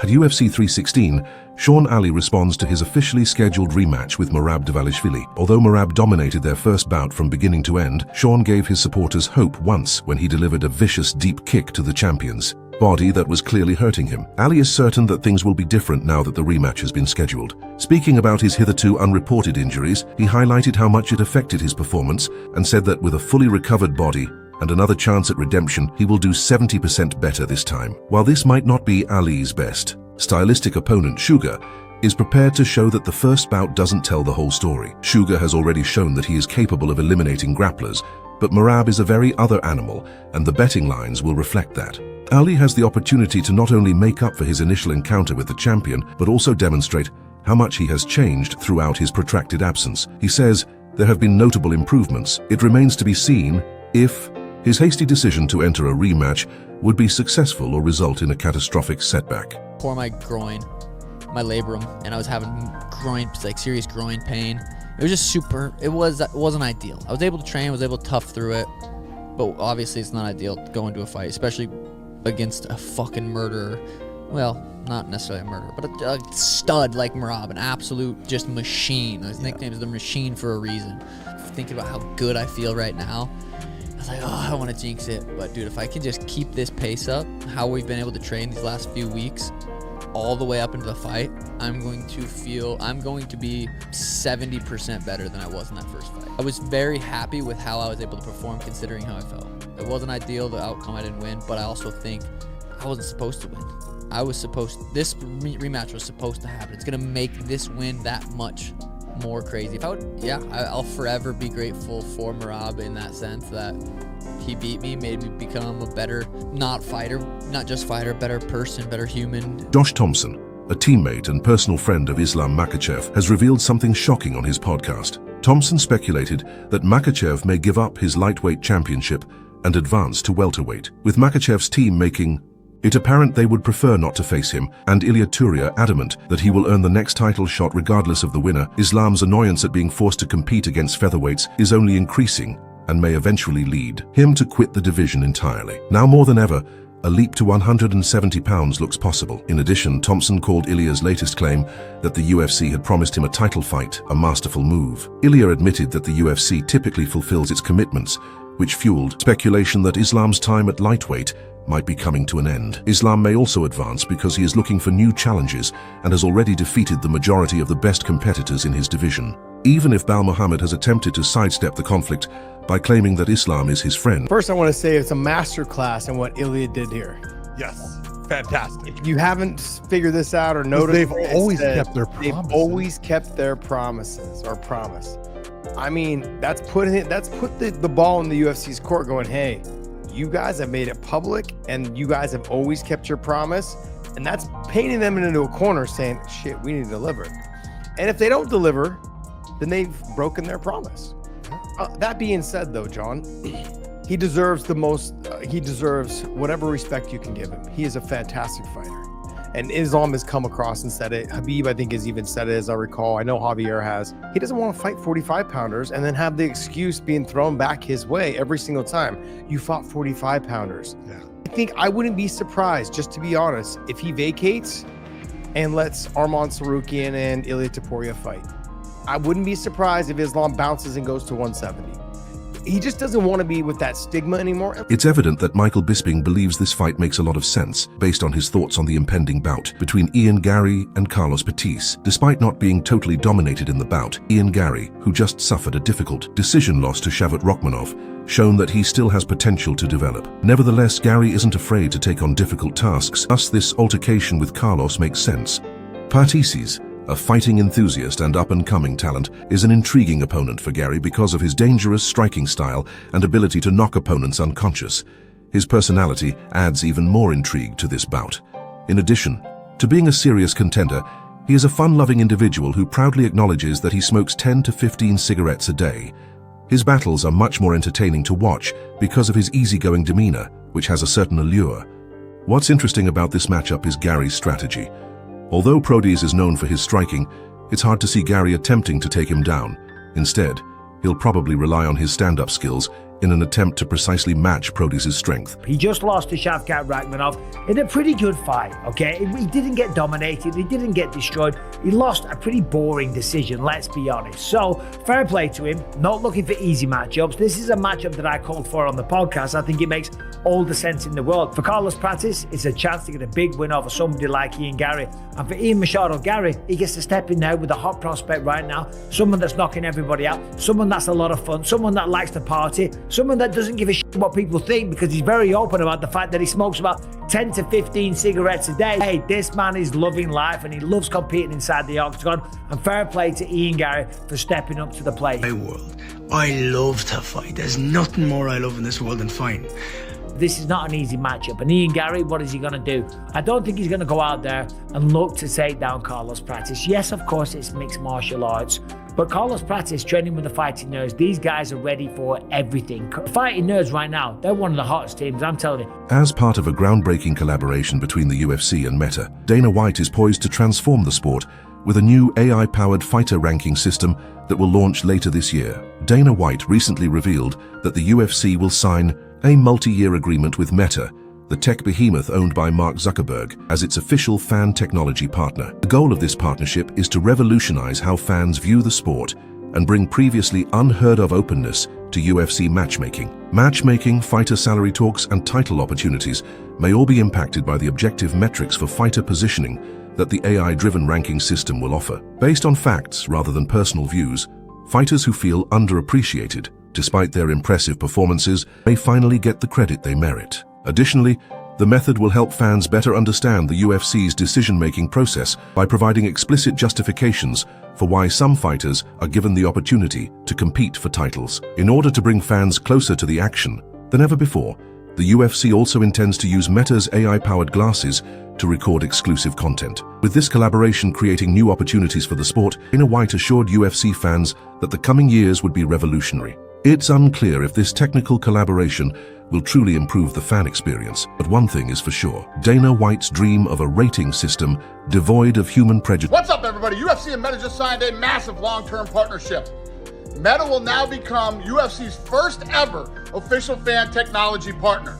At UFC 316, Sean Ali responds to his officially scheduled rematch with Merab Dvalishvili. Although Merab dominated their first bout from beginning to end, Sean gave his supporters hope once when he delivered a vicious deep kick to the champion's body that was clearly hurting him. Ali is certain that things will be different now that the rematch has been scheduled. Speaking about his hitherto unreported injuries, he highlighted how much it affected his performance and said that with a fully recovered body and another chance at redemption, he will do 70% better this time. While this might not be Ali's best stylistic opponent, Sugar is prepared to show that the first bout doesn't tell the whole story. Sugar has already shown that he is capable of eliminating grapplers, but Merab is a very other animal, and the betting lines will reflect that. Ali has the opportunity to not only make up for his initial encounter with the champion, but also demonstrate how much he has changed throughout his protracted absence. He says there have been notable improvements. It remains to be seen if his hasty decision to enter a rematch would be successful or result in a catastrophic setback. For my groin, my labrum, and I was having serious groin pain. It was just it wasn't ideal. I was able to train, was able to tough through it, but obviously it's not ideal to go into a fight, especially against a fucking murderer. Well, not necessarily a murderer, but a stud like Merab, an absolute just machine. His nickname is the Machine for a reason. Thinking about how good I feel right now, I was like, oh, I don't want to jinx it. But dude, if I can just keep this pace up, how we've been able to train these last few weeks, all the way up into the fight, I'm going to be 70% better than I was in that first fight. I was very happy with how I was able to perform considering how I felt. It wasn't ideal, the outcome, I didn't win, but I also think I wasn't supposed to win. This rematch was supposed to happen. It's gonna make this win that much more crazy. I'll forever be grateful for Merab in that sense, that he beat me, made me become a better, not just fighter, better person, better human. Josh Thompson, a teammate and personal friend of Islam Makhachev, has revealed something shocking on his podcast. Thompson speculated that Makhachev may give up his lightweight championship and advance to welterweight, with Makhachev's team making it apparent they would prefer not to face him, and Ilia Turia adamant that he will earn the next title shot regardless of the winner. Islam's annoyance at being forced to compete against featherweights is only increasing and may eventually lead him to quit the division entirely. Now more than ever, a leap to 170 pounds looks possible. In addition, Thompson called Ilia's latest claim that the UFC had promised him a title fight a masterful move. Ilia admitted that the UFC typically fulfills its commitments, which fueled speculation that Islam's time at lightweight might be coming to an end. Islam may also advance because he is looking for new challenges and has already defeated the majority of the best competitors in his division. Even if Bal Muhammad has attempted to sidestep the conflict by claiming that Islam is his friend. First, I want to say it's a masterclass in what Ilia did here. Yes, fantastic. If you haven't figured this out or noticed, they've always kept their promises. They've always kept their promises or promise. I mean, that's put the ball in the UFC's court going, hey, you guys have made it public and you guys have always kept your promise. And that's painting them into a corner saying, shit, we need to deliver. And if they don't deliver, then they've broken their promise. That being said, though, John, he deserves he deserves whatever respect you can give him. He is a fantastic fighter. And Islam has come across and said it. Habib, I think, has even said it, as I recall. I know Javier has. He doesn't want to fight 45-pounders and then have the excuse being thrown back his way every single time. You fought 45-pounders. Yeah. I think I wouldn't be surprised, just to be honest, if he vacates and lets Arman Sarukian and Ilia Topuria fight. I wouldn't be surprised if Islam bounces and goes to 170. He just doesn't want to be with that stigma anymore. It's evident that Michael Bisping believes this fight makes a lot of sense, based on his thoughts on the impending bout between Ian Gary and Carlos Pettis. Despite not being totally dominated in the bout, Ian Gary, who just suffered a difficult decision loss to Shavkat Rakhmonov, shown that he still has potential to develop. Nevertheless, Gary isn't afraid to take on difficult tasks, thus this altercation with Carlos makes sense. Pettis, a fighting enthusiast and up-and-coming talent, is an intriguing opponent for Gary because of his dangerous striking style and ability to knock opponents unconscious. His personality adds even more intrigue to this bout. In addition to being a serious contender, he is a fun-loving individual who proudly acknowledges that he smokes 10 to 15 cigarettes a day. His battles are much more entertaining to watch because of his easygoing demeanor, which has a certain allure. What's interesting about this matchup is Gary's strategy. Although Pettis is known for his striking, it's hard to see Gary attempting to take him down. Instead, he'll probably rely on his stand-up skills, in an attempt to precisely match Proteus' strength. He just lost to Shavkat Rakhmonov in a pretty good fight, okay? He didn't get dominated, he didn't get destroyed. He lost a pretty boring decision, let's be honest. So, fair play to him, not looking for easy matchups. This is a matchup that I called for on the podcast. I think it makes all the sense in the world. For Carlos Pratis, it's a chance to get a big win over somebody like Ian Gary. And for Ian Machado Gary, he gets to step in now with a hot prospect right now, someone that's knocking everybody out, someone that's a lot of fun, someone that likes to party, someone that doesn't give a shit what people think, because he's very open about the fact that he smokes about 10 to 15 cigarettes a day. Hey, this man is loving life and he loves competing inside the octagon. And fair play to Ian Gary for stepping up to the plate. My world. I love to fight. There's nothing more I love in this world than fighting. This is not an easy matchup. And Ian Gary, what is he going to do? I don't think he's going to go out there and look to take down Carlos Pratis. Yes, of course, it's mixed martial arts. But Carlos Pratis training with the Fighting Nerds, these guys are ready for everything. Fighting Nerds right now, they're one of the hottest teams, I'm telling you. As part of a groundbreaking collaboration between the UFC and Meta, Dana White is poised to transform the sport with a new AI-powered fighter ranking system that will launch later this year. Dana White recently revealed that the UFC will sign a multi-year agreement with Meta, the tech behemoth owned by Mark Zuckerberg, as its official fan technology partner. The goal of this partnership is to revolutionize how fans view the sport and bring previously unheard of openness to UFC matchmaking. Matchmaking, fighter salary talks, and title opportunities may all be impacted by the objective metrics for fighter positioning that the AI-driven ranking system will offer. Based on facts rather than personal views, fighters who feel underappreciated, despite their impressive performances, may finally get the credit they merit. Additionally, the method will help fans better understand the UFC's decision-making process by providing explicit justifications for why some fighters are given the opportunity to compete for titles. In order to bring fans closer to the action than ever before, the UFC also intends to use Meta's AI-powered glasses to record exclusive content. With this collaboration creating new opportunities for the sport, Dana White assured UFC fans that the coming years would be revolutionary. It's unclear if this technical collaboration will truly improve the fan experience, but one thing is for sure: Dana White's dream of a rating system devoid of human prejudice. What's up, everybody? UFC and Meta just signed a massive long-term partnership. Meta will now become UFC's first ever official fan technology partner.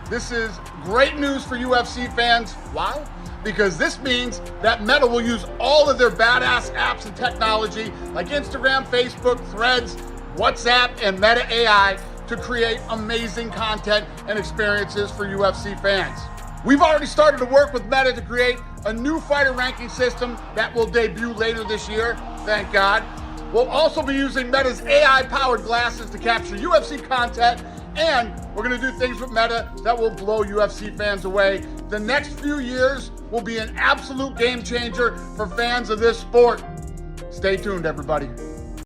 This is great news for UFC fans. Why? Because this means that Meta will use all of their badass apps and technology like Instagram, Facebook, Threads, WhatsApp, and Meta AI to create amazing content and experiences for UFC fans. We've already started to work with Meta to create a new fighter ranking system that will debut later this year, thank God. We'll also be using Meta's AI-powered glasses to capture UFC content, and we're gonna do things with Meta that will blow UFC fans away. The next few years will be an absolute game changer for fans of this sport. Stay tuned, everybody.